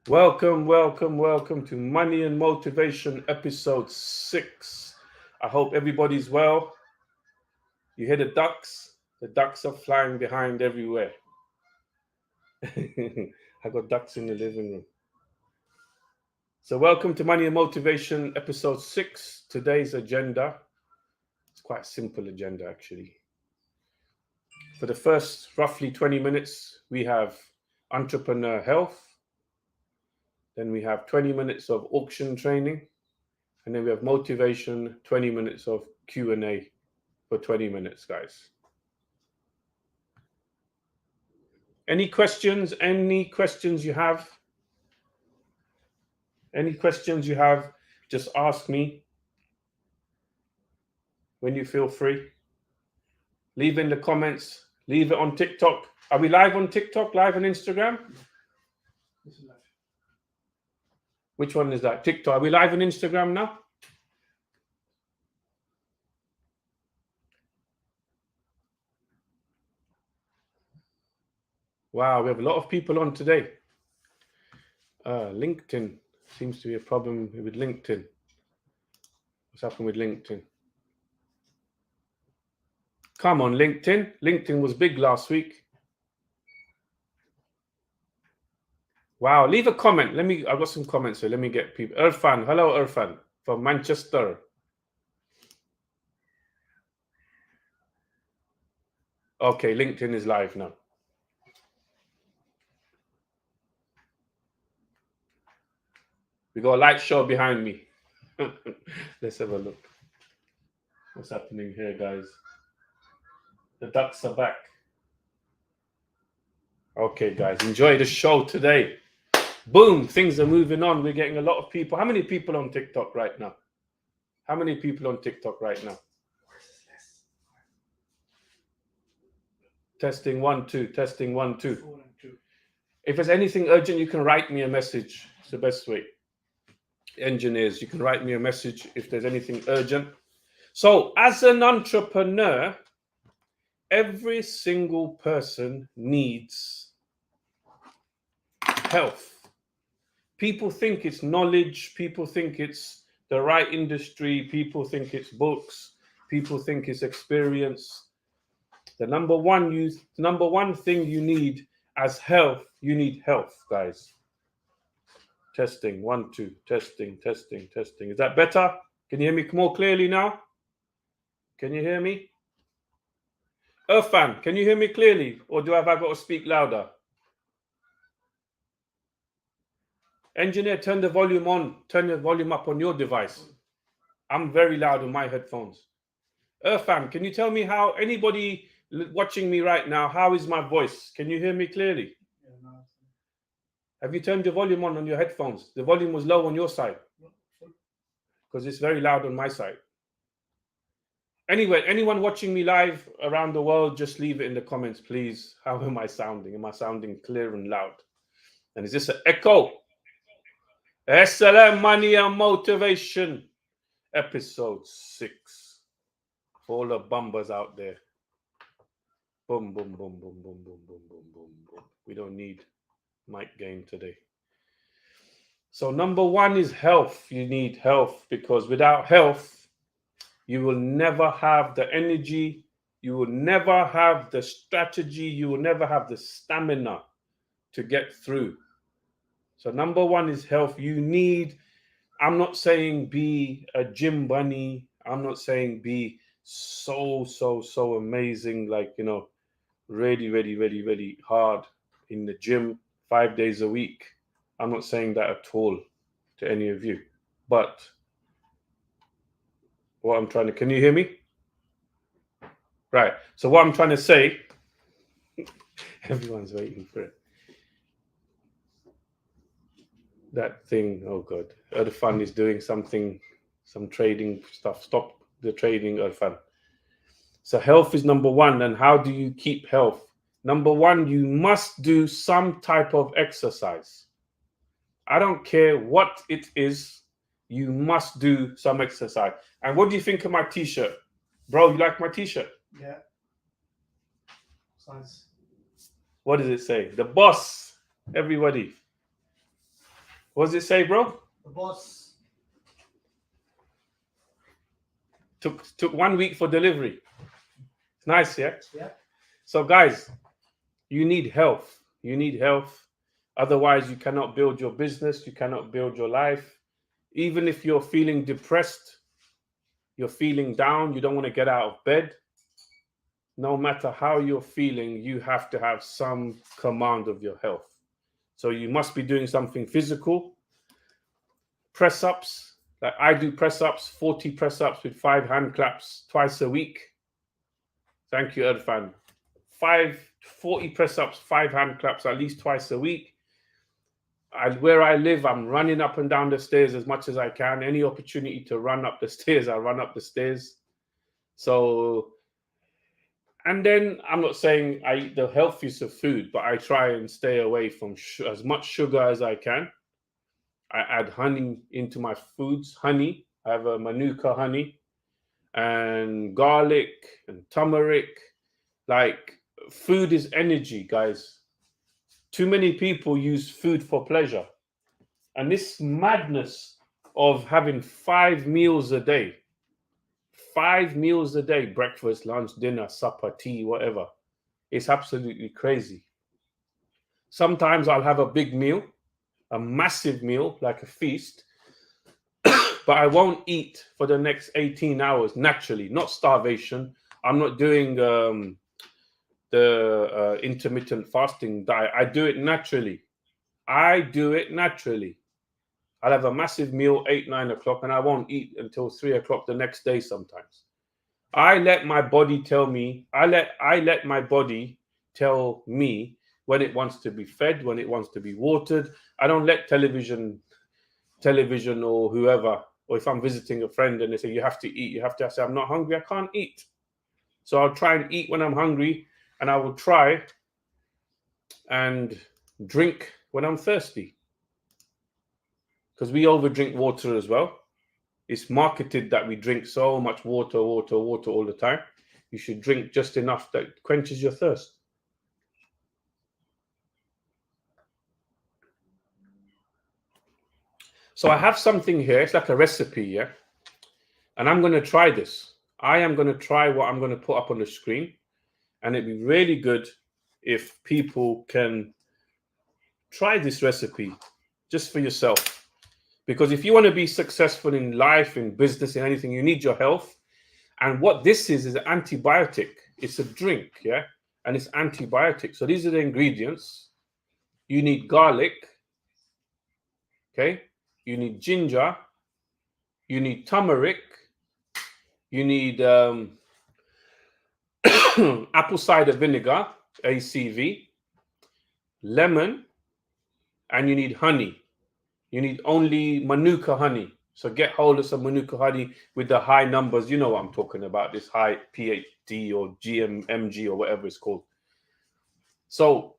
Welcome to Money and Motivation episode 6. I hope everybody's well. You hear the ducks? The ducks are flying behind everywhere. I got ducks in the living room. So, welcome to Money and Motivation episode 6. Today's agenda, it's quite a simple agenda actually. For the first roughly 20 minutes, we have entrepreneur health. Then we have 20 minutes of auction training. And then we have motivation, 20 minutes of Q&A for 20 minutes, guys. Any questions? Any questions you have? Any questions you have, just ask me when you feel free. Leave in the comments. Leave it on TikTok. Are we live on TikTok? Live on Instagram? Which one is that? TikTok. Are we live on Instagram now? Wow, we have a lot of people on today. LinkedIn seems to be a problem with LinkedIn. What's happened with LinkedIn? Come on, LinkedIn. LinkedIn was big last week. Wow, leave a comment. I've got some comments here. Let me get people. Irfan, hello Irfan from Manchester. Okay, LinkedIn is live now. We got a light show behind me. Let's have a look. What's happening here, guys? The ducks are back. Okay, guys, enjoy the show today. Boom, things are moving on. We're getting a lot of people. How many people on TikTok right now? How many people on TikTok right now? Testing 1 2, testing 1 2. If there's anything urgent, you can write me a message. It's the best way. Engineers, you can write me a message if there's anything urgent. So, as an entrepreneur, every single person needs health. People think it's knowledge. People think it's the right industry. People think it's books. People think it's experience. The number one thing you need as health, you need health, guys. Testing 1 2, testing. Is that better? Can you hear me more clearly now? Can you hear me? Irfan, can you hear me clearly, or have I got to speak louder? Engineer, turn the volume on. Turn the volume up on your device. I'm very loud on my headphones. Irfan, can you tell me how anybody watching me right now, how is my voice? Can you hear me clearly? Have you turned your volume on your headphones? The volume was low on your side. Because it's very loud on my side. Anyway, anyone watching me live around the world, just leave it in the comments, please. How am I sounding? Am I sounding clear and loud? And is this an echo? SLM Money and Motivation, episode 6. For all the bumbers out there. Boom, boom, boom, boom, boom, boom, boom, boom, boom, boom. We don't need mic gain today. So number 1 is health. You need health, because without health, you will never have the energy, you will never have the strategy, you will never have the stamina to get through. So number 1 is health. I'm not saying be a gym bunny. I'm not saying be so amazing, like, really hard in the gym 5 days a week. I'm not saying that at all to any of you. But what I'm trying to, can you hear me? Right. So what I'm trying to say, everyone's waiting for it. That thing, oh God. Irfan is doing something, some trading stuff. Stop the trading, Irfan. So health is number 1. And how do you keep health? Number 1, you must do some type of exercise. I don't care what it is, you must do some exercise. And what do you think of my t-shirt? Bro, you like my t-shirt? Yeah. Size. What does it say? The boss, everybody. What does it say, bro? The boss. Took 1 week for delivery. It's nice, yeah? Yeah. So, guys, you need health. You need health. Otherwise, you cannot build your business. You cannot build your life. Even if you're feeling depressed, you're feeling down, you don't want to get out of bed. No matter how you're feeling, you have to have some command of your health. So you must be doing something physical. Press ups. Like I do press ups, 40 press ups with 5 hand claps twice a week. Thank you, Irfan. 40 press ups, 5 hand claps at least twice a week. Where I live, I'm running up and down the stairs as much as I can. Any opportunity to run up the stairs, I run up the stairs. So, and then I'm not saying I eat the healthiest of food, but I try and stay away from as much sugar as I can. I add honey into my foods. Honey, I have a manuka honey and garlic and turmeric. Like, food is energy, guys. Too many people use food for pleasure. And this madness of having 5 meals a day, 5 meals a day, breakfast, lunch, dinner, supper, tea, whatever, it's absolutely crazy. Sometimes I'll have a big meal, a massive meal, like a feast, but I won't eat for the next 18 hours naturally, not starvation. I'm not doing the intermittent fasting diet. I do it naturally. I'll have a massive meal 8, 9 o'clock, and I won't eat until 3 o'clock the next day sometimes. I let my body tell me, I let my body tell me when it wants to be fed, when it wants to be watered. I don't let television or whoever, or if I'm visiting a friend and they say, you have to eat, you have to, I say, I'm not hungry, I can't eat. So I'll try and eat when I'm hungry, and I will try and drink when I'm thirsty. Because we overdrink water as well. It's marketed that we drink so much water all the time. You should drink just enough that quenches your thirst. So I have something here. It's like a recipe, yeah? And I'm going to try this. I am going to try what I'm going to put up on the screen. And it'd be really good if people can try this recipe just for yourself. Because if you want to be successful in life, in business, in anything, you need your health. And what this is an antibiotic. It's a drink, yeah? And it's antibiotic. So these are the ingredients. You need garlic, okay? You need ginger. You need turmeric. You need apple cider vinegar, ACV, lemon, and you need honey. You need only manuka honey. So get hold of some manuka honey with the high numbers. You know what I'm talking about, this high PhD or GMMG or whatever it's called. So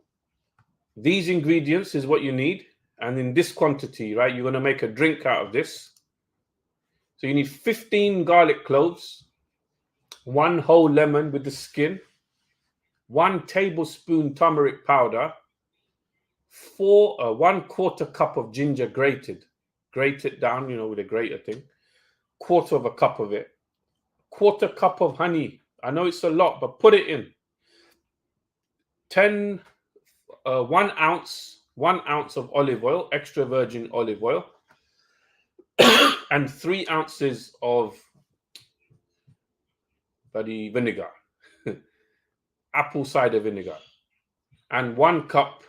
these ingredients is what you need. And in this quantity, right, you're going to make a drink out of this. So you need 15 garlic cloves, 1 whole lemon with the skin, 1 tablespoon turmeric powder, 1/4 cup of ginger grated. Grate it down, you know, with a grater thing. 1/4 cup of it. 1/4 cup of honey. I know it's a lot, but put it in. 1 ounce of olive oil, extra virgin olive oil, and 3 ounces of vinegar, apple cider vinegar, and 1 cup.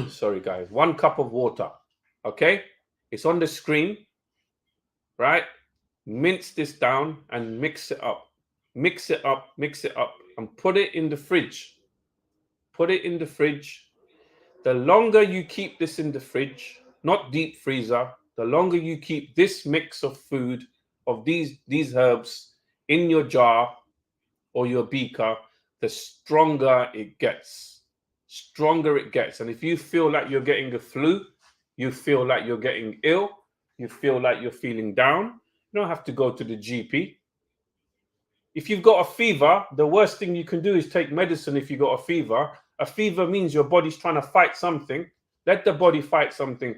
Sorry, guys. 1 cup of water. Okay, it's on the screen, right? Mince this down and mix it up. Mix it up, and put it in the fridge. Put it in the fridge. The longer you keep this in the fridge, not deep freezer, the longer you keep this mix of food, of these herbs in your jar or your beaker, the stronger it gets. Stronger it gets. And if you feel like you're getting a flu, you feel like you're getting ill, you feel like you're feeling down, you don't have to go to the GP. If you've got a fever, the worst thing you can do is take medicine if you've got a fever. A fever means your body's trying to fight something. Let the body fight something.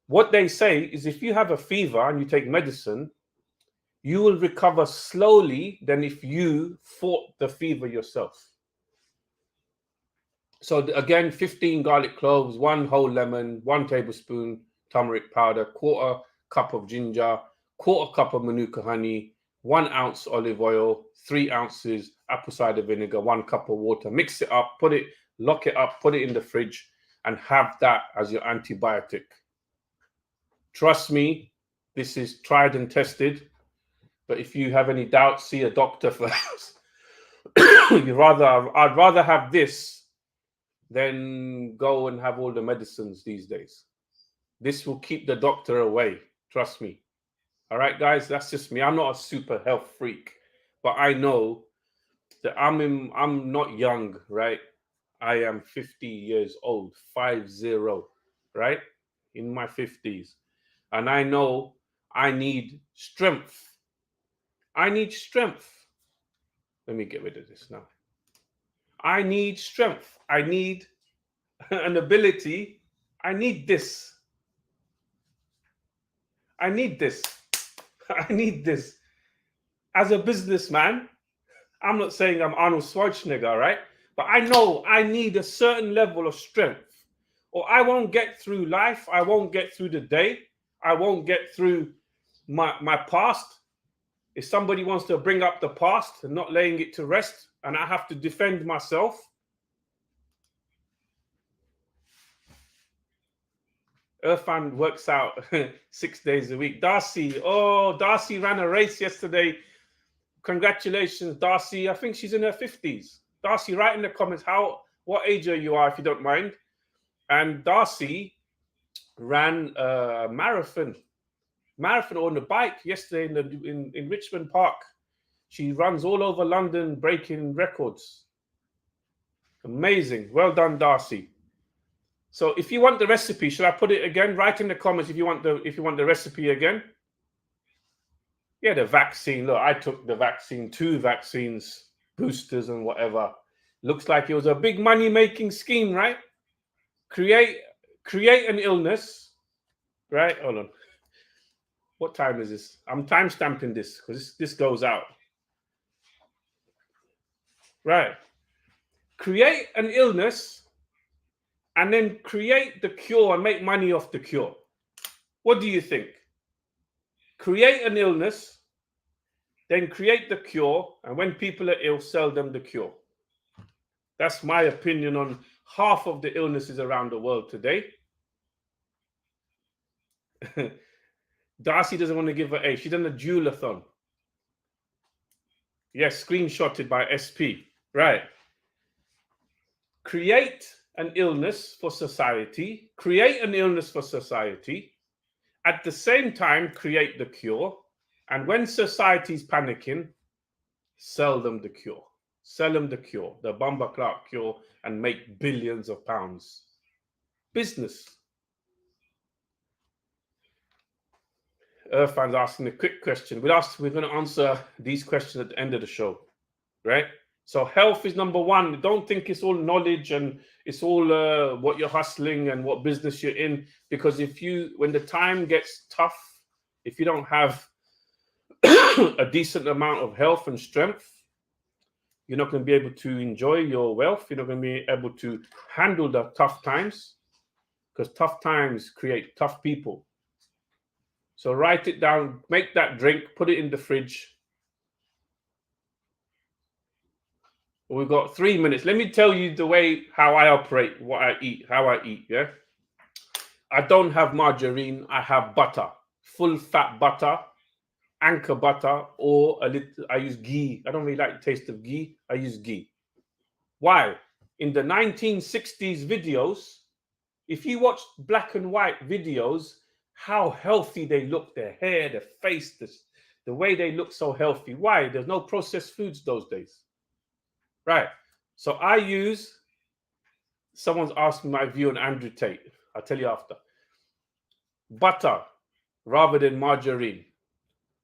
What they say is if you have a fever and you take medicine, you will recover slowly than if you fought the fever yourself. So again, 15 garlic cloves, 1 whole lemon, 1 tablespoon turmeric powder, 1/4 cup of ginger, 1/4 cup of manuka honey, 1 ounce olive oil, 3 ounces apple cider vinegar, 1 cup of water. Mix it up, lock it up, put it in the fridge, and have that as your antibiotic. Trust me, this is tried and tested. But if you have any doubts, see a doctor first. I'd rather have this than go and have all the medicines these days. This will keep the doctor away. Trust me. All right, guys, that's just me. I'm not a super health freak, but I know that I'm not young, right? I am 50 years old, 50, right? In my 50s. And I know I need strength. I need strength. Let me get rid of this now. I need strength. I need an ability. I need this. I need this. I need this. As a businessman, I'm not saying I'm Arnold Schwarzenegger, right? But I know I need a certain level of strength, or I won't get through life. I won't get through the day. I won't get through my past. If somebody wants to bring up the past and not laying it to rest, and I have to defend myself. Irfan works out 6 days a week. Darcy ran a race yesterday. Congratulations, Darcy. I think she's in her 50s. Darcy, write in the comments what age are you if you don't mind. And Darcy ran a marathon on the bike yesterday in Richmond Park. She runs all over London, breaking records. Amazing. Well done, Darcy. So if you want the recipe, should I put it again? Write in the comments if you want the recipe again. Yeah, the vaccine. Look, I took the vaccine, 2 vaccines, boosters and whatever. Looks like it was a big money-making scheme, right? Create an illness, right? Hold on. What time is this? I'm time stamping this because this goes out. Right. Create an illness and then create the cure and make money off the cure. What do you think? Create an illness, then create the cure, and when people are ill, sell them the cure. That's my opinion on half of the illnesses around the world today. Darcy doesn't want to give her age. She's done a dualathon. Yes, screenshotted by SP. Right. Create an illness for society. Create an illness for society. At the same time, create the cure. And when society's panicking, sell them the cure. Sell them the cure, the Bumba Clark cure, and make billions of pounds. Business. Irfan's asking a quick question. We're going to answer these questions at the end of the show, right? So health is number one. Don't think it's all knowledge and it's all what you're hustling and what business you're in. Because when the time gets tough, if you don't have a decent amount of health and strength, you're not going to be able to enjoy your wealth. You're not going to be able to handle the tough times, because tough times create tough people. So write it down, make that drink, put it in the fridge. We've got 3 minutes. Let me tell you the way how I operate, how I eat, yeah? I don't have margarine, I have butter, full fat butter, anchor butter, or I use ghee. I don't really like the taste of ghee. I use ghee. Why? In the 1960s videos, if you watch black and white videos, how healthy they look, their hair, their face, the way they look so healthy. Why? There's no processed foods those days. Right. So someone's asked me my view on Andrew Tate. I'll tell you after. Butter rather than margarine.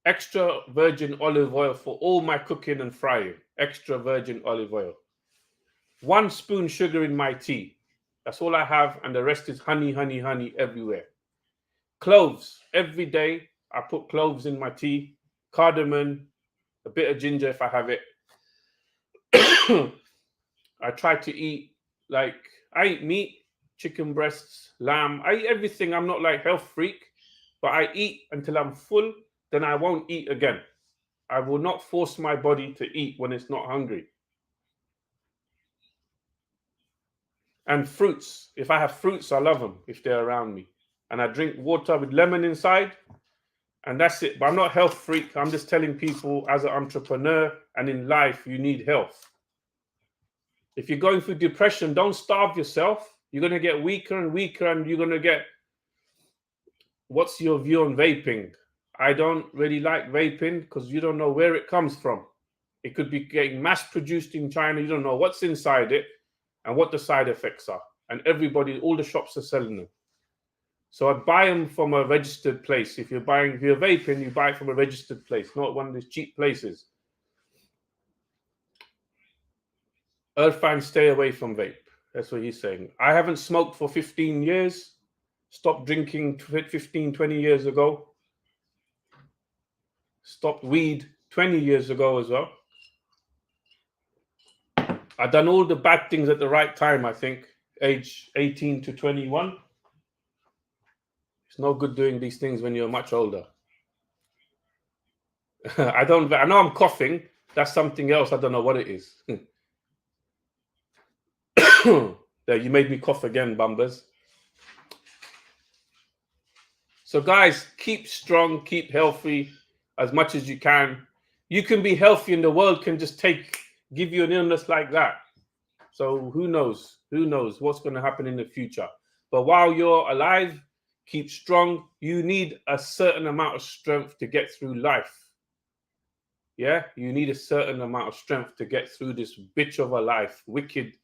Extra virgin olive oil for all my cooking and frying. Extra virgin olive oil. 1 spoon sugar in my tea. That's all I have, and the rest is honey, honey, honey everywhere. Cloves. Every day I put cloves in my tea, cardamom, a bit of ginger if I have it. I try to eat, like, I eat meat, chicken breasts, lamb. I eat everything. I'm not like health freak, but I eat until I'm full, then I won't eat again. I will not force my body to eat when it's not hungry. And fruits. If I have fruits, I love them if they're around me. And I drink water with lemon inside, and that's it. But I'm not a health freak. I'm just telling people, as an entrepreneur and in life, you need health. If you're going through depression, don't starve yourself. You're going to get weaker and weaker, and you're going to get... What's your view on vaping? I don't really like vaping because you don't know where it comes from. It could be getting mass produced in China. You don't know what's inside it and what the side effects are. And everybody, all the shops are selling them. So I'd buy them from a registered place. If you're vaping, you buy it from a registered place, not one of these cheap places. Irfan, stay away from vape. That's what he's saying. I haven't smoked for 15 years. Stopped drinking 15, 20 years ago. Stopped weed 20 years ago as well. I've done all the bad things at the right time, I think. Age 18 to 21. It's no good doing these things when you're much older. I know I'm coughing. That's something else. I don't know what it is. There, you made me cough again, Bumbers. So guys, keep strong, keep healthy as much as you can. You can be healthy and the world can just give you an illness like that. So who knows? Who knows what's going to happen in the future? But while you're alive, keep strong. You need a certain amount of strength to get through life. Yeah, you need a certain amount of strength to get through this bitch of a life, wicked,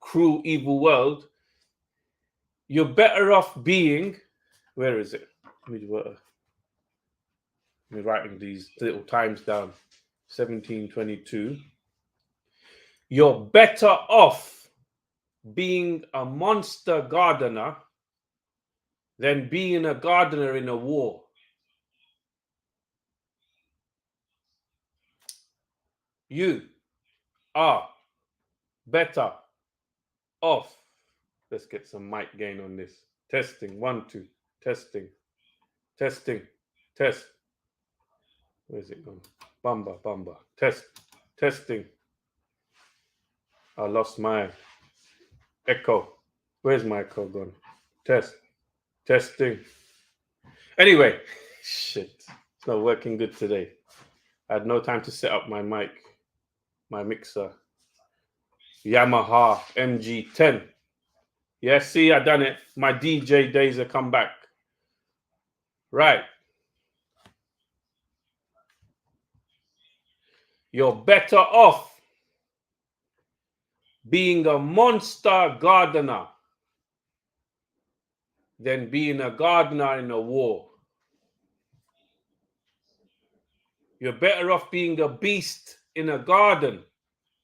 cruel, evil world. You're better off being... Where is it? Let me writing these little times down. 1722. You're better off being a monster gardener than being a gardener in a war. You are better off. Let's get some mic gain on this. Testing. 1, 2. Testing. Testing. Test. Where's it gone? Bumba. Testing. I lost my echo. Where's my echo gone? Testing. Anyway, shit. It's not working good today. I had no time to set up my mic, my mixer. Yamaha MG10. Yeah, see, I done it. My DJ days have come back. Right. You're better off being a monster gardener than being a gardener in a war. You're better off being a beast in a garden,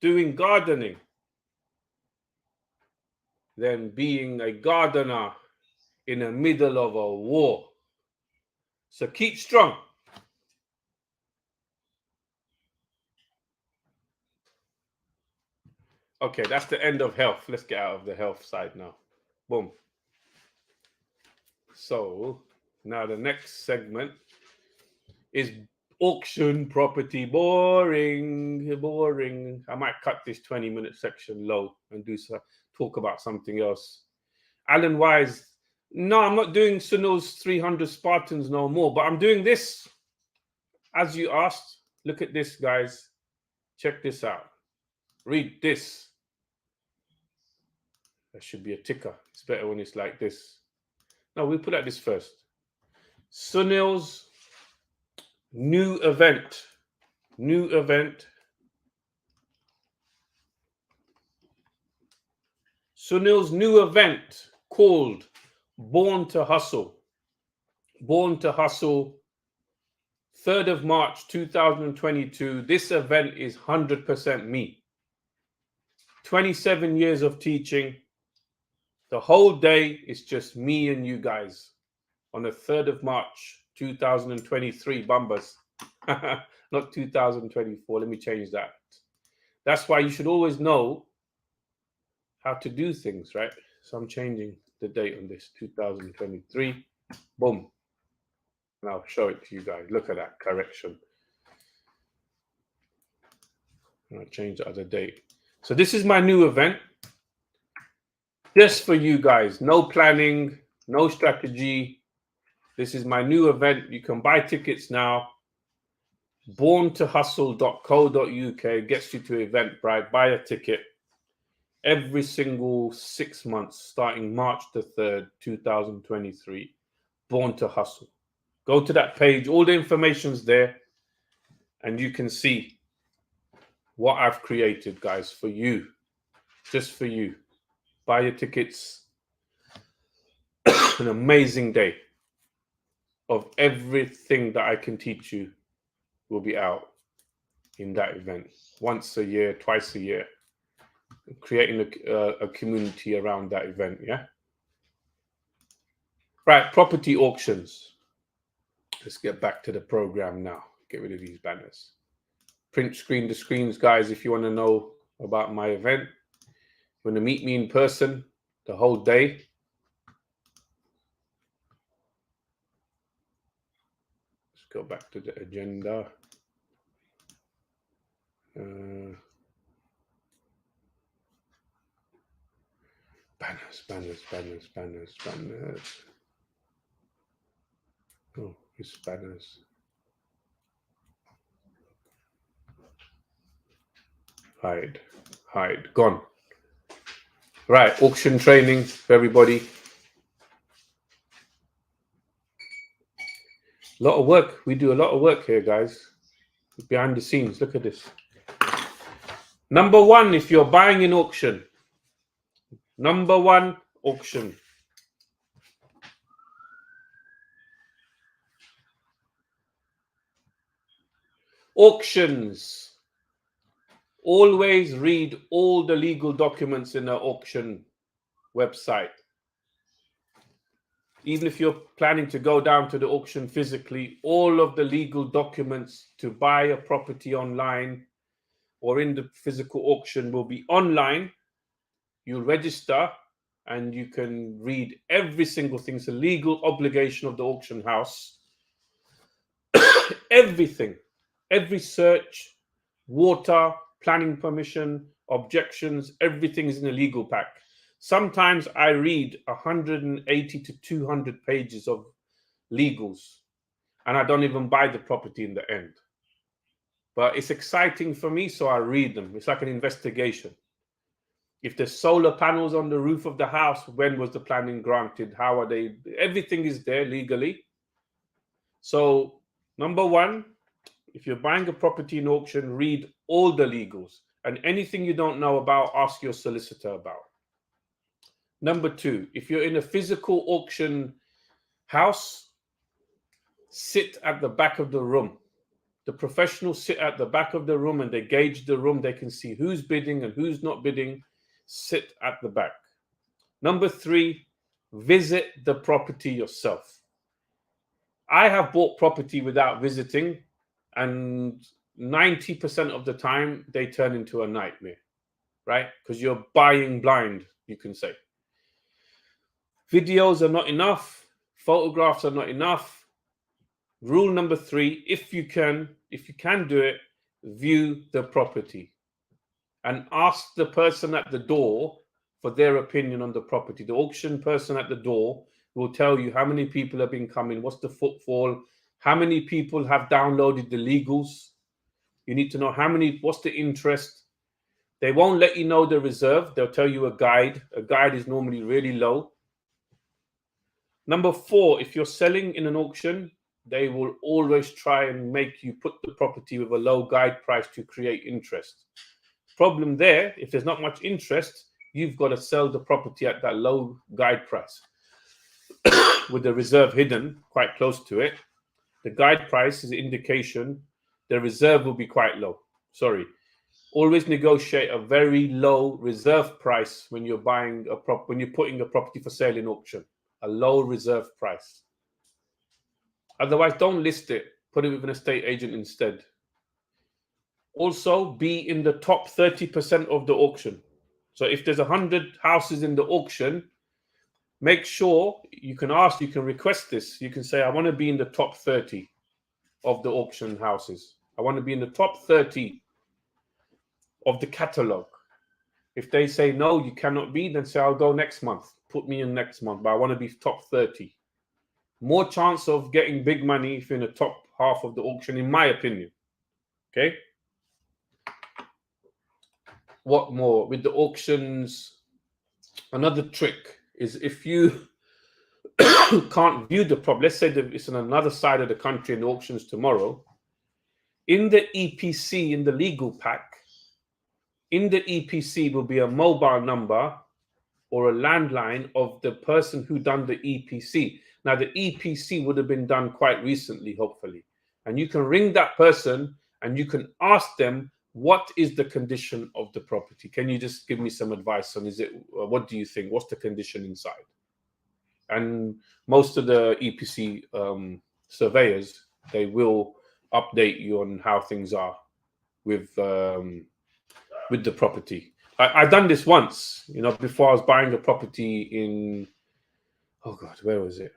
doing gardening, than being a gardener in the middle of a war. So keep strong. Okay, that's the end of health. Let's get out of the health side now. Boom. So now the next segment is auction property. Boring. I might cut this 20-minute section low and talk about something else. Alan Wise. No, I'm not doing Sunil's 300 Spartans no more, but I'm doing this as you asked. Look at this, guys. Check this out. Read this. There should be a ticker. It's better when it's like this. No, we'll put out this first. Sunil's new event. Sunil's new event called Born to Hustle. Born to Hustle, 3rd of March 2022. This event is 100% me. 27 years of teaching, The whole day is just me and you guys on the 3rd of March, 2023, Bumbers. Not 2024. Let me change that. That's why you should always know how to do things, right? So I'm changing the date on this, 2023. Boom. And I'll show it to you guys. Look at that correction. And I'll change the other date. So this is my new event. Just for you guys. No planning, no strategy. This is my new event. You can buy tickets now. borntohustle.co.uk gets you to Eventbrite. Buy a ticket every single 6 months, starting March the 3rd, 2023. Born to Hustle. Go to that page. All the information's there. And you can see what I've created, guys, for you. Just for you. Buy your tickets. An amazing day of everything that I can teach you will be out in that event. Once a year, twice a year. Creating a community around that event, yeah? Right, property auctions. Let's get back to the program now. Get rid of these banners. Print screen the screens, guys, if you want to know about my event. You want to meet me in person the whole day. Let's go back to the agenda. Banners. Oh, it's banners. Hide. Gone. Right, auction training for everybody. A lot of work. We do a lot of work here, guys. Behind the scenes. Look at this. Number one, if you're buying an auction. Number one, auction. Auctions. Always read all the legal documents in an auction website. Even if you're planning to go down to the auction physically, all of the legal documents to buy a property online or in the physical auction will be online. You'll register and you can read every single thing. It's a legal obligation of the auction house. Everything, every search, water, planning permission, objections, everything is in a legal pack. Sometimes I read 180 to 200 pages of legals and I don't even buy the property in the end. But it's exciting for me, so I read them. It's like an investigation. If there's solar panels on the roof of the house, when was the planning granted? How are they? Everything is there legally. So, number one, if you're buying a property in auction, read all the legals. And anything you don't know about, ask your solicitor about. Number two, if you're in a physical auction house, sit at the back of the room. The professionals sit at the back of the room and they gauge the room. They can see who's bidding and who's not bidding. Sit at the back. Number three, visit the property yourself. I have bought property without visiting, and 90% of the time they turn into a nightmare, right? Because you're buying blind, you can say. Videos are not enough. Photographs are not enough. Rule number three, if you can do it, view the property and ask the person at the door for their opinion on the property. The auction person at the door will tell you how many people have been coming, what's the footfall, how many people have downloaded the legals. You need to know what's the interest. They won't let you know the reserve. They'll tell you a guide. A guide is normally really low. Number four, if you're selling in an auction, they will always try and make you put the property with a low guide price to create interest. Problem there, if there's not much interest, you've got to sell the property at that low guide price with the reserve hidden quite close to it. The guide price is an indication the reserve will be quite low. Sorry. Always negotiate a very low reserve price when you're buying when you're putting a property for sale in auction. A low reserve price. Otherwise, don't list it. Put it with an estate agent instead. Also, be in the top 30% of the auction. So if there's 100 houses in the auction, make sure you can request this. You can say, I want to be in the top 30 of the auction houses. I want to be in the top 30 of the catalog. If they say, no, you cannot be, then say, I'll go next month. Put me in next month, but I want to be top 30. More chance of getting big money if you're in the top half of the auction, in my opinion. Okay? What more? With the auctions, another trick is if you can't view the property, let's say that it's on another side of the country and the auction's tomorrow, in the EPC, in the legal pack, in the EPC will be a mobile number or a landline of the person who done the EPC. Now, the EPC would have been done quite recently, hopefully. And you can ring that person and you can ask them, what is the condition of the property? Can you just give me some advice on, what do you think? What's the condition inside? And most of the EPC surveyors, they will update you on how things are with the property. I done this once, before I was buying a property in, oh God, where was it?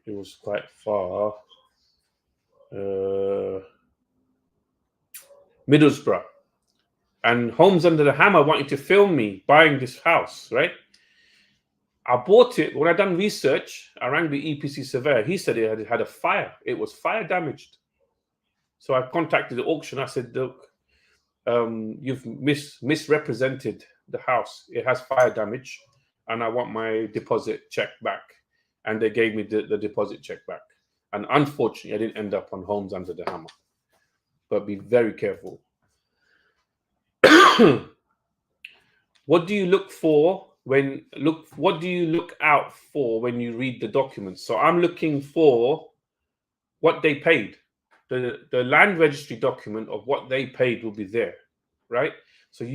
It was quite far. Middlesbrough. And Homes Under the Hammer wanted to film me buying this house, right? I bought it. When I done research, I rang the EPC surveyor. He said it had a fire. It was fire damaged. So I contacted the auction. I said, look, you've misrepresented the house. It has fire damage, and I want my deposit check back. And they gave me the deposit check back. And unfortunately, I didn't end up on Homes Under the Hammer. But be very careful. What do you look for what do you look out for when you read the documents? So I'm looking for what they paid. The land registry document of what they paid will be there, right? So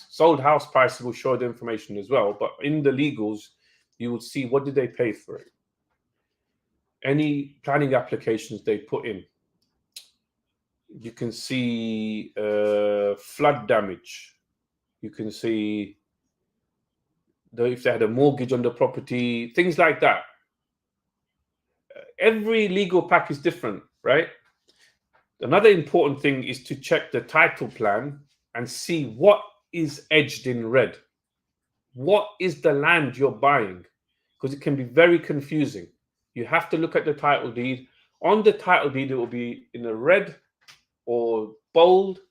sold house prices will show the information as well, but in the legals, you will see what did they pay for it. Any planning applications they put in. You can see flood damage. You can see if they had a mortgage on the property, things like that. Every legal pack is different, right? Another important thing is to check the title plan and see what is edged in red. What is the land you're buying? Because it can be very confusing. You have to look at the title deed. On the title deed, it will be in a red or bold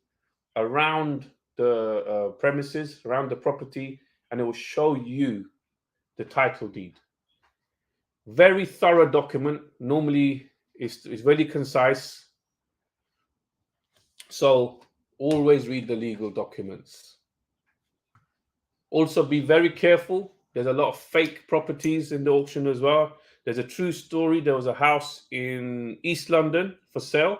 around the premises, around the property, and it will show you the title deed. Very thorough document. Normally, it's very concise. So always read the legal documents. Also, be very careful. There's a lot of fake properties in the auction as well. There's a true story. There was a house in East London for sale,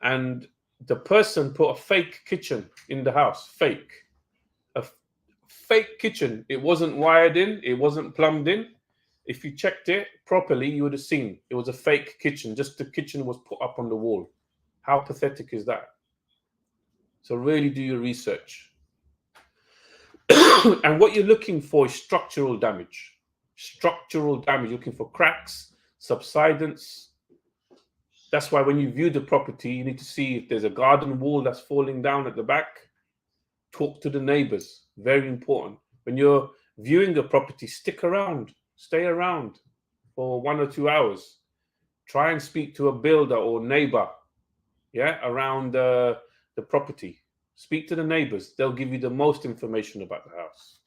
and the person put a fake kitchen in the house. Fake. A fake kitchen. It wasn't wired in. It wasn't plumbed in. If you checked it properly, you would have seen it was a fake kitchen. Just the kitchen was put up on the wall. How pathetic is that? So really do your research. And what you're looking for is structural damage. Structural damage. You're looking for cracks, subsidence. That's why when you view the property, you need to see if there's a garden wall that's falling down at the back. Talk to the neighbors. Very important. When you're viewing the property, stick around. Stay around for 1 or 2 hours. Try and speak to a builder or neighbor, around the property. Speak to the neighbors. They'll give you the most information about the house.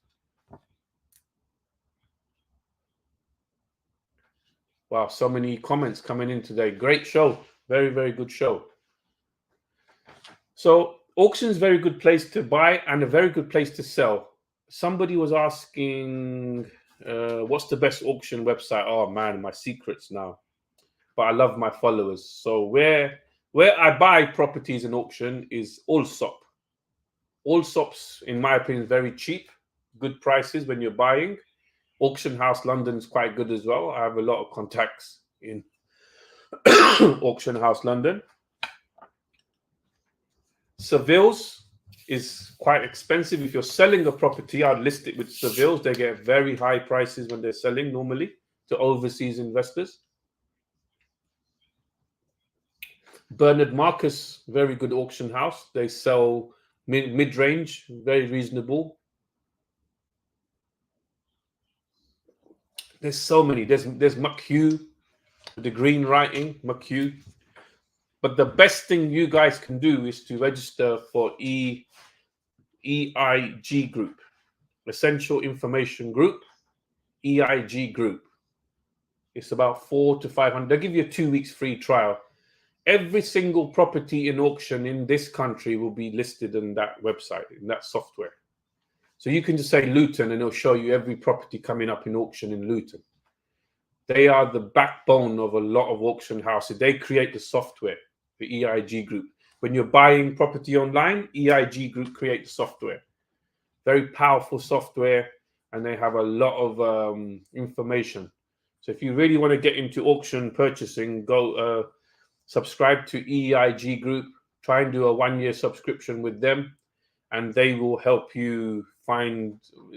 Wow, so many comments coming in today. Great show. Very, very good show. So auction is a very good place to buy and a very good place to sell. Somebody was asking, what's the best auction website? Oh man, my secrets now. But I love my followers. So where Where I buy properties in auction is Allsop. Allsop's, in my opinion, very cheap, good prices when you're buying. Auction House London is quite good as well. I have a lot of contacts in Auction House London. Seville's is quite expensive. If you're selling a property, I'd list it with Seville's. They get very high prices when they're selling normally to overseas investors. Bernard Marcus, very good auction house. They sell mid-range, very reasonable. There's so many. There's McHugh, the green writing, McHugh. But the best thing you guys can do is to register for EIG Group, Essential Information Group, EIG Group. It's about 400 to 500. They'll give you a 2 weeks free trial. Every single property in auction in this country will be listed in that website, in that software. So you can just say Luton and it'll show you every property coming up in auction in Luton. They are the backbone of a lot of auction houses. They create the software, the EIG Group. When you're buying property online, EIG Group create the software. Very powerful software, and they have a lot of information. So if you really want to get into auction purchasing, go subscribe to EIG Group. Try and do a 1-year subscription with them, and they will help you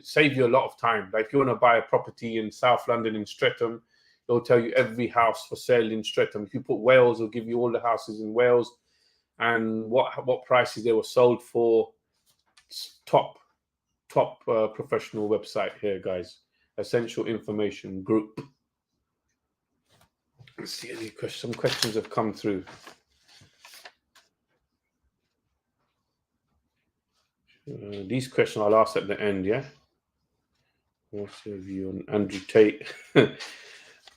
save you a lot of time. Like if you want to buy a property in South London in Streatham, they'll tell you every house for sale in Streatham. If you put Wales, they'll give you all the houses in Wales and what prices they were sold for. Top professional website here, guys. Essential Information Group. Let's see any questions. Some questions have come through. These questions I'll ask at the end, yeah? What's your view on Andrew Tate?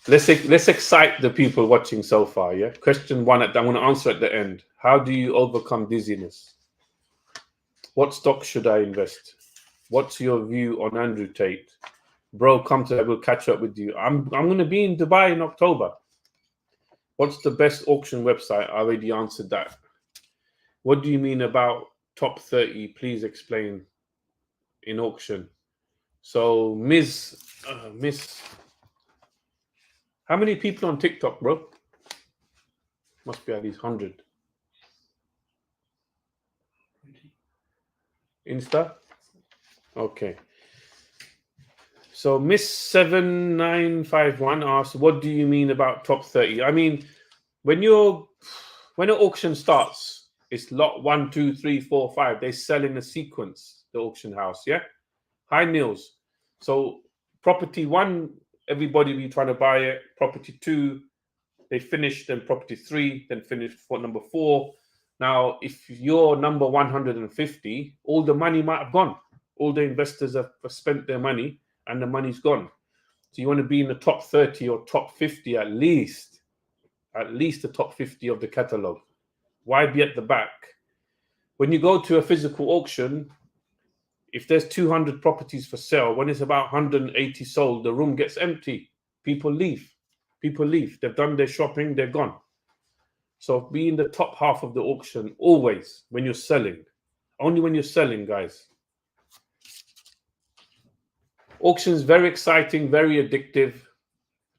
Let's excite the people watching so far, yeah? Question 1, I want to answer at the end. How do you overcome dizziness? What stock should I invest? What's your view on Andrew Tate? Bro, come to, I will catch up with you. I'm going to be in Dubai in October. What's the best auction website? I already answered that. What do you mean about top 30? Please explain in auction. So, Miss, how many people on TikTok, bro? Must be at least 100. Insta? Okay. So Miss 7951 asks, what do you mean about top 30? I mean, when an auction starts, it's lot 1, 2, 3, 4, 5. They sell in a sequence, the auction house, yeah? Hi, Niels. So property 1, everybody be trying to buy it. Property 2, they finish. Then property 3, then finish for number 4. Now, if you're number 150, all the money might have gone. All the investors have spent their money and the money's gone. So you want to be in the top 30 or top 50 at least the top 50 of the catalog. Why be at the back? When you go to a physical auction, if there's 200 properties for sale, when it's about 180 sold, the room gets empty. People leave. They've done their shopping, they're gone. So be in the top half of the auction always when you're selling. Only when you're selling, guys. Auction's very exciting, very addictive.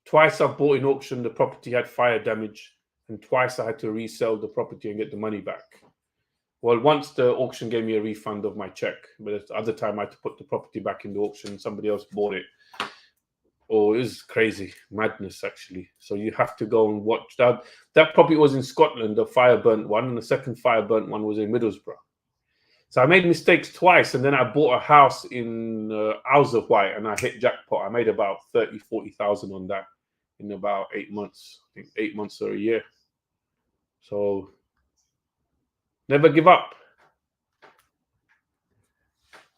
Twice I've bought in auction, the property had fire damage, and twice I had to resell the property and get the money back. Well, once the auction gave me a refund of my check, but the other time I had to put the property back in the auction, somebody else bought it. Oh, it was crazy, madness actually. So you have to go and watch that. That property was in Scotland, the fire burnt one, and the second fire burnt one was in Middlesbrough. So I made mistakes twice, and then I bought a house in Isles of Wight, and I hit jackpot. I made about 30, 40,000 on that in about 8 months. I think 8 months or a year. So never give up.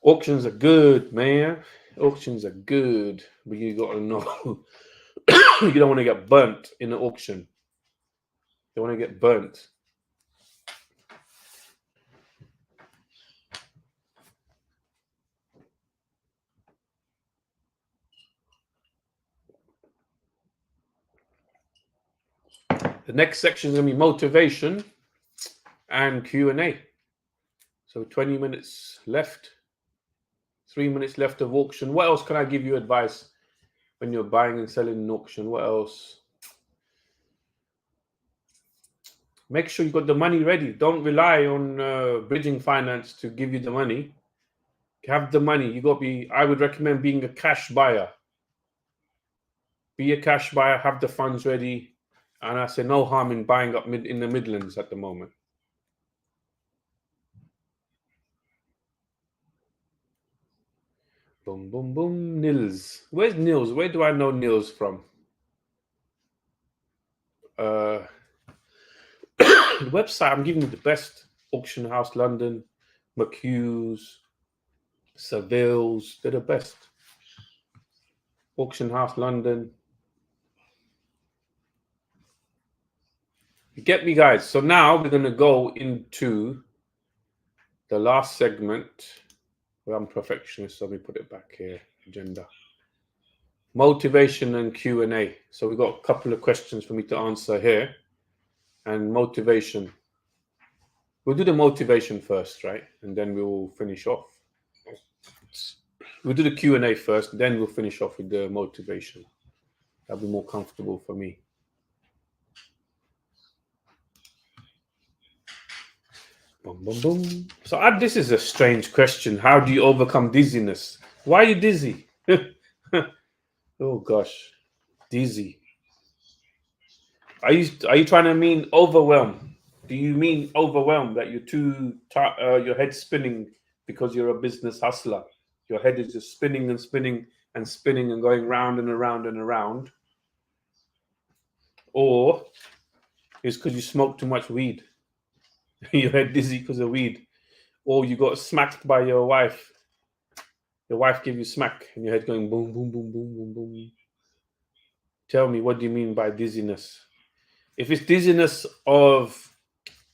Auctions are good, man. Auctions are good, but you got to know you don't want to get burnt in an auction. You don't want to get burnt. The next section is going to be motivation. and Q&A. So 20 minutes left. 3 minutes left of auction. What else can I give you advice when you're buying and selling an auction? What else? Make sure you got the money ready. Don't rely on bridging finance to give you the money. Have the money. You got to be. I would recommend being a cash buyer. Be a cash buyer. Have the funds ready. And I say no harm in buying up in the Midlands at the moment. Boom, boom, boom. Nils. Where's Nils? Where do I know Nils from? The website, I'm giving you the best. Auction House London, McHugh's, Seville's, they're the best. Auction House London. You get me, guys? So now we're going to go into the last segment. Well, I'm perfectionist, so let me put it back here. Agenda. Motivation and Q&A. So we've got a couple of questions for me to answer here. And motivation. We'll do the motivation first, right? And then we'll finish off. We'll do the Q&A first, then we'll finish off with the motivation. That'll be more comfortable for me. Boom, boom, boom. So this is a strange question. How do you overcome dizziness? Why are you dizzy? Oh gosh, dizzy. Are you trying to mean overwhelmed? Do you mean overwhelmed that you're your head's spinning because you're a business hustler? Your head is just spinning and spinning and spinning and going round and around and around? Or it's because you smoke too much weed? Your head dizzy because of weed? Or you got smacked by your wife? Your wife gave you smack and your head going boom, boom, boom, boom, boom, boom. Tell me, what do you mean by dizziness? If it's dizziness of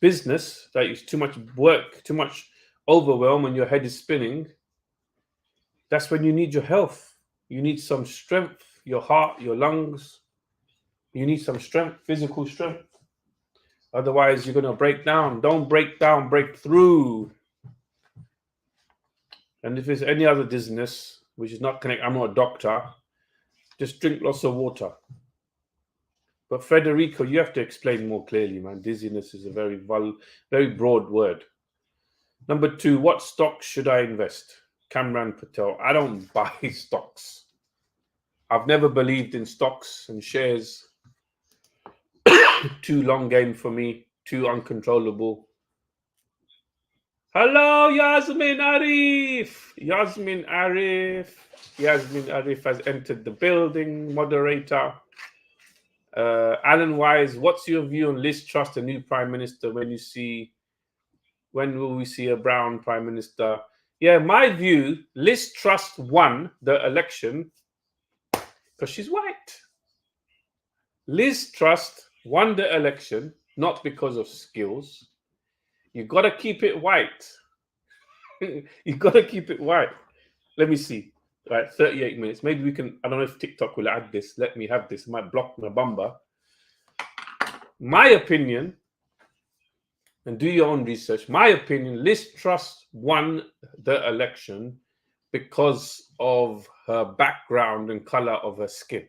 business, that it's too much work, too much overwhelm and your head is spinning, that's when you need your health. You need some strength, your heart, your lungs. You need some strength, physical strength. Otherwise, you're going to break down. Don't break down, break through. And if there's any other dizziness, which is not connected, I'm not a doctor, just drink lots of water. But Federico, you have to explain more clearly, man. Dizziness is a very broad word. Number 2, what stocks should I invest? Kamran Patel, I don't buy stocks. I've never believed in stocks and shares. Too long game for me, too uncontrollable. Hello, Yasmin Arif. Yasmin Arif has entered the building, moderator. Alan Wise, what's your view on Liz Truss, the new Prime Minister, when will we see a brown Prime Minister? Yeah, my view, Liz Truss won the election because she's white. Liz Truss won the election not because of skills. You got to keep it white. You got to keep it white. Let me see. Right, 38 minutes. Maybe we can, I don't know if TikTok will add this. Let me have this. It might block my bumper. My opinion, and do your own research, my opinion, Liz Truss won the election because of her background and color of her skin.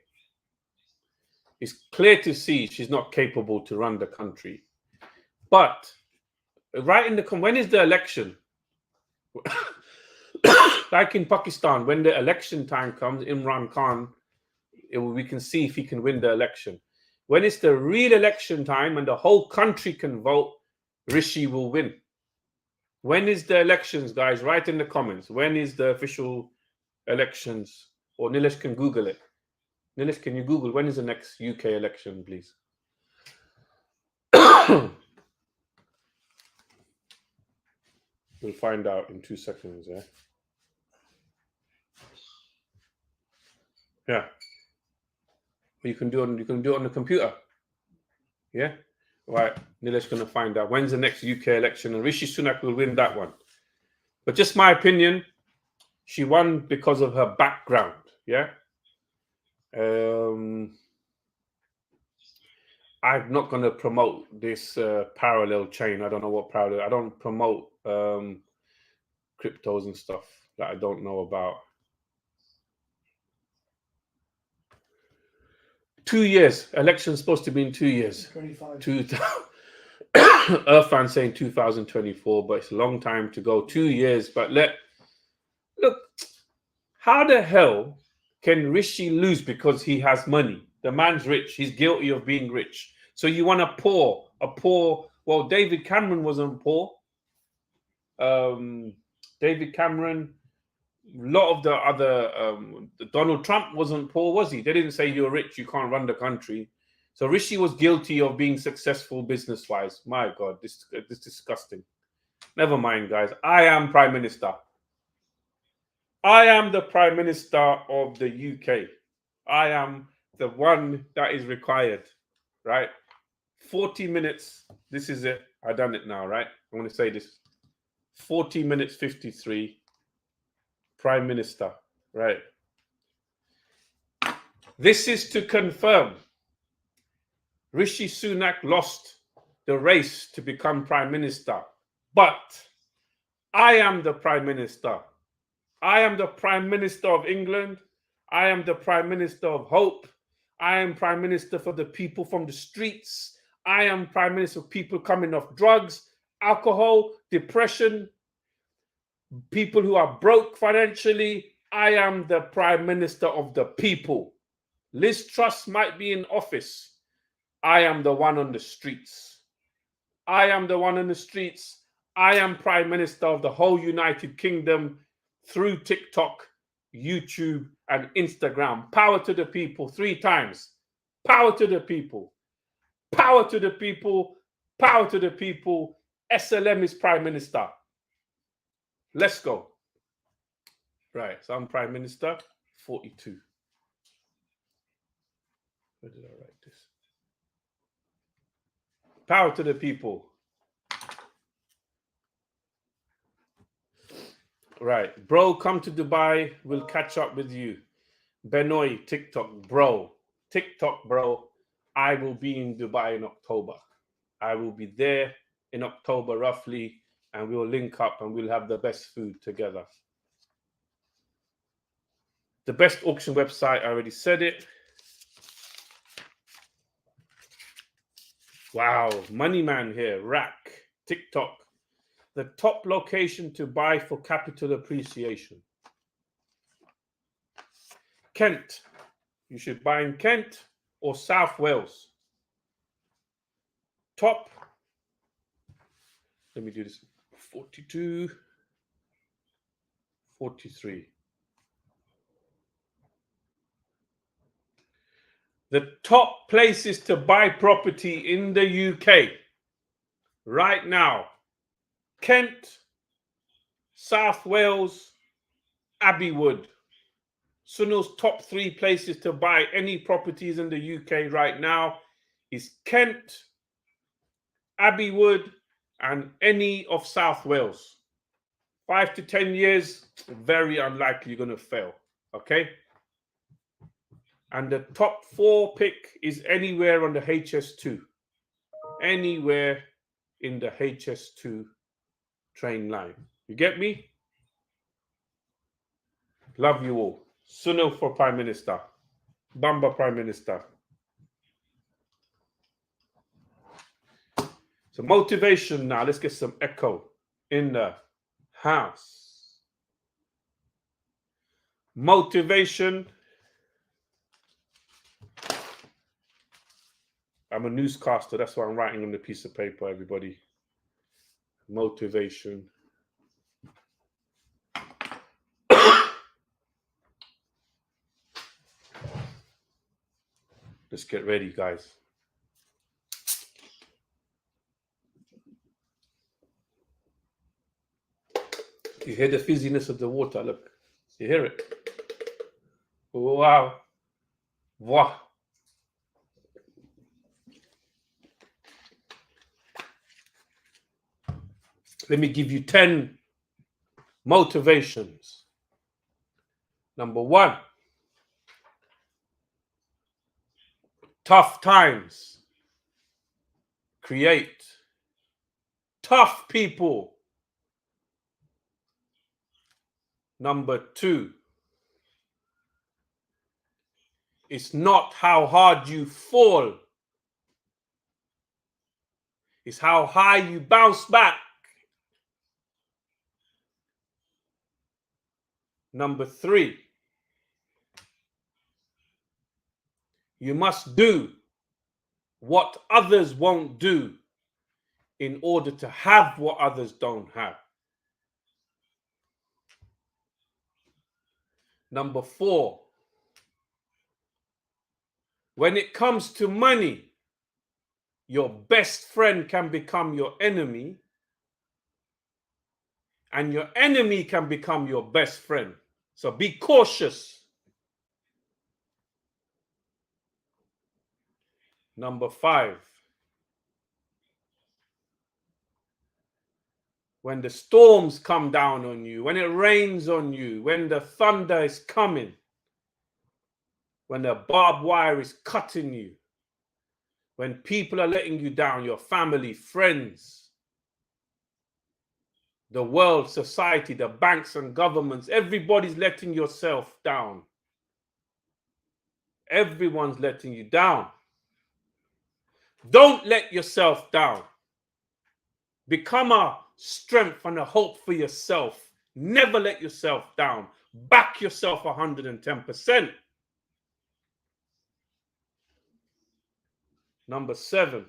It's clear to see she's not capable to run the country. But right in when is the election? Like in Pakistan, when the election time comes, Imran Khan, we can see if he can win the election. When it's the real election time and the whole country can vote, Rishi will win. When is the elections, guys? Write in the comments. When is the official elections? Or Nilesh can Google it. Nilesh, can you Google when is the next UK election, please? We'll find out in 2 seconds. Yeah. You can do it on the computer. Yeah. Right. Nilesh gonna find out when's the next UK election, and Rishi Sunak will win that one. But just my opinion, she won because of her background. Yeah. I'm not going to promote this parallel chain. I don't know what parallel. I don't promote cryptos and stuff that I don't know about. 2 years. Election's supposed to be in 2 years. 25. Earthfan saying 2024, but it's a long time to go. 2 years. But look, how the hell can Rishi lose because he has money? The man's rich. He's guilty of being rich. So you want a poor. Well, David Cameron wasn't poor. David Cameron, a lot of the other, Donald Trump wasn't poor, was he? They didn't say you're rich, you can't run the country. So Rishi was guilty of being successful business-wise. My God, this is disgusting. Never mind, guys. I am Prime Minister. I am the Prime Minister of the UK. I am the one that is required, right? 40 minutes. This is it. I've done it now, right? I want to say this. 40 minutes 53. Prime Minister, right? This is to confirm Rishi Sunak lost the race to become Prime Minister. But I am the Prime Minister. I am the Prime Minister of England. I am the Prime Minister of Hope. I am Prime Minister for the people from the streets. I am Prime Minister of people coming off drugs, alcohol, depression, people who are broke financially. I am the Prime Minister of the people. Liz Truss might be in office. I am the one on the streets. I am the one on the streets. I am Prime Minister of the whole United Kingdom through TikTok, YouTube, and Instagram. Power to the people 3 times. Power to the people. Power to the people. Power to the people. SLM is Prime Minister. Let's go. Right, so I'm Prime Minister, 42. Where did I write this? Power to the people. Right, bro, come to Dubai. We'll catch up with you. Benoy, TikTok, bro. TikTok, bro. I will be in Dubai in October. I will be there in October, roughly, and we'll link up and we'll have the best food together. The best auction website, I already said it. Wow, Money Man here, Rack, TikTok. The top location to buy for capital appreciation. Kent. You should buy in Kent or South Wales. Top. Let me do this. 42. 43. The top places to buy property in the UK right now. Kent, South Wales, Abbeywood. Sunil's top 3 places to buy any properties in the UK right now is Kent, Abbeywood, and any of South Wales. 5 to 10 years, very unlikely you're going to fail. Okay? And the top 4 pick is anywhere on the HS2. Anywhere in the HS2 train line. You get me? Love you all. Sunil for Prime Minister. Bamba Prime Minister. So motivation now. Let's get some echo in the house. Motivation. I'm a newscaster. That's what I'm writing on the piece of paper, everybody. Motivation. Let's get ready, guys. You hear the fizziness of the water. Look. You hear it? Wow. Wow. Let me give you 10 motivations. Number 1. Tough times Create tough people. Number 2, it's not how hard you fall, it's how high you bounce back. Number 3, you must do what others won't do in order to have what others don't have. Number 4, when it comes to money, your best friend can become your enemy, and your enemy can become your best friend. So be cautious. Number 5, when the storms come down on you, when it rains on you, when the thunder is coming, when the barbed wire is cutting you, when people are letting you down, your family, friends, the world, society, the banks and governments, everybody's letting yourself down. Everyone's letting you down. Don't let yourself down. Become a strength and a hope for yourself. Never let yourself down. Back yourself 110%. Number 7,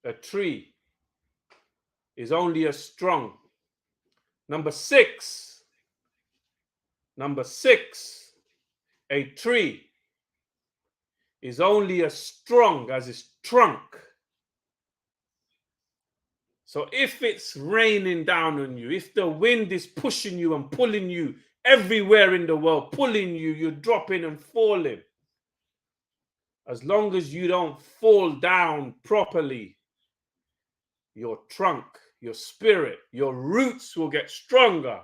a tree is only as strong. Number 6, a tree is only as strong as its trunk. So if it's raining down on you, if the wind is pushing you and pulling you everywhere in the world, pulling you, you're dropping and falling. As long as you don't fall down properly, your trunk, your spirit, your roots will get stronger.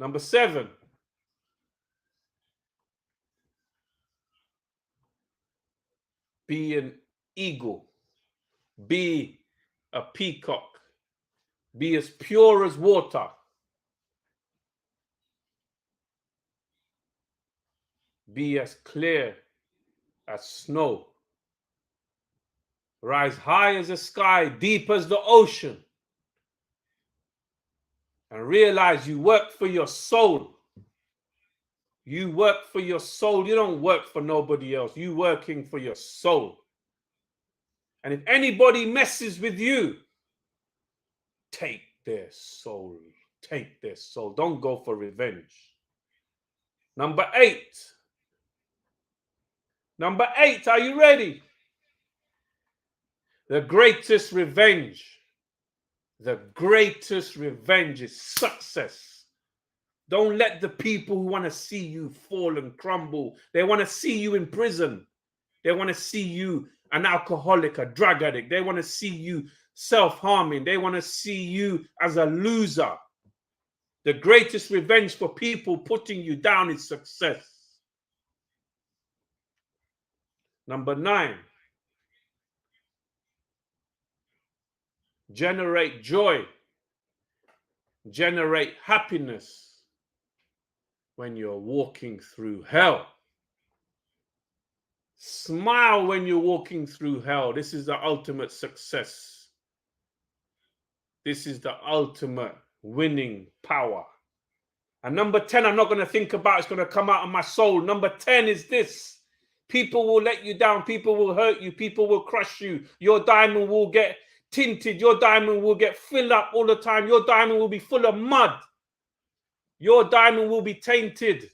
Number 7, be an eagle, be a peacock, be as pure as water, be as clear as snow, rise high as the sky, deep as the ocean, and realize you work for your soul. You work for your soul. You don't work for nobody else. You working for your soul. And if anybody messes with you, take their soul. Take their soul. Don't go for revenge. Number 8. Number 8, are you ready? The greatest revenge. The greatest revenge is success. Don't let the people who want to see you fall and crumble, they want to see you in prison. They want to see you an alcoholic, a drug addict. They want to see you self-harming. They want to see you as a loser. The greatest revenge for people putting you down is success. Number 9, generate joy, generate happiness when you're walking through hell. Smile when you're walking through hell. This is the ultimate success. This is the ultimate winning power. And number 10, I'm not going to think about, it's going to come out of my soul. Number 10 is this. People will let you down. People will hurt you. People will crush you. Your diamond will get tinted. Your diamond will get filled up all the time. Your diamond will be full of mud. Your diamond will be tainted.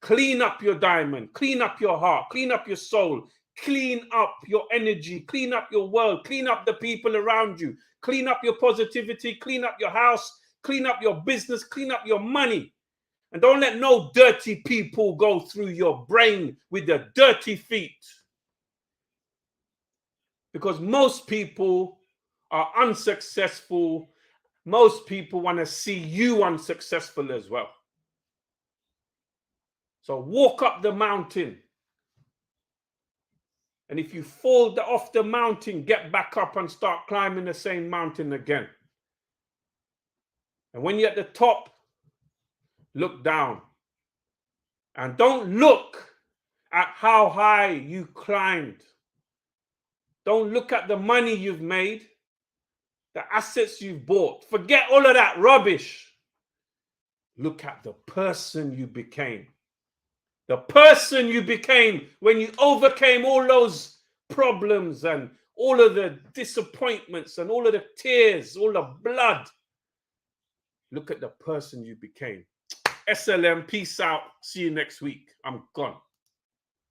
Clean up your diamond. Clean up your heart. Clean up your soul. Clean up your energy. Clean up your world. Clean up the people around you. Clean up your positivity. Clean up your house. Clean up your business. Clean up your money. And don't let no dirty people go through your brain with their dirty feet. Because most people are unsuccessful. Most people want to see you unsuccessful as well. So walk up the mountain. And if you fall off the mountain, get back up and start climbing the same mountain again. And when you're at the top, look down. And don't look at how high you climbed. Don't look at the money you've made, the assets you've bought. Forget all of that rubbish. Look at the person you became. The person you became when you overcame all those problems and all of the disappointments and all of the tears, all the blood. Look at the person you became. SLM, peace out. See you next week. I'm gone.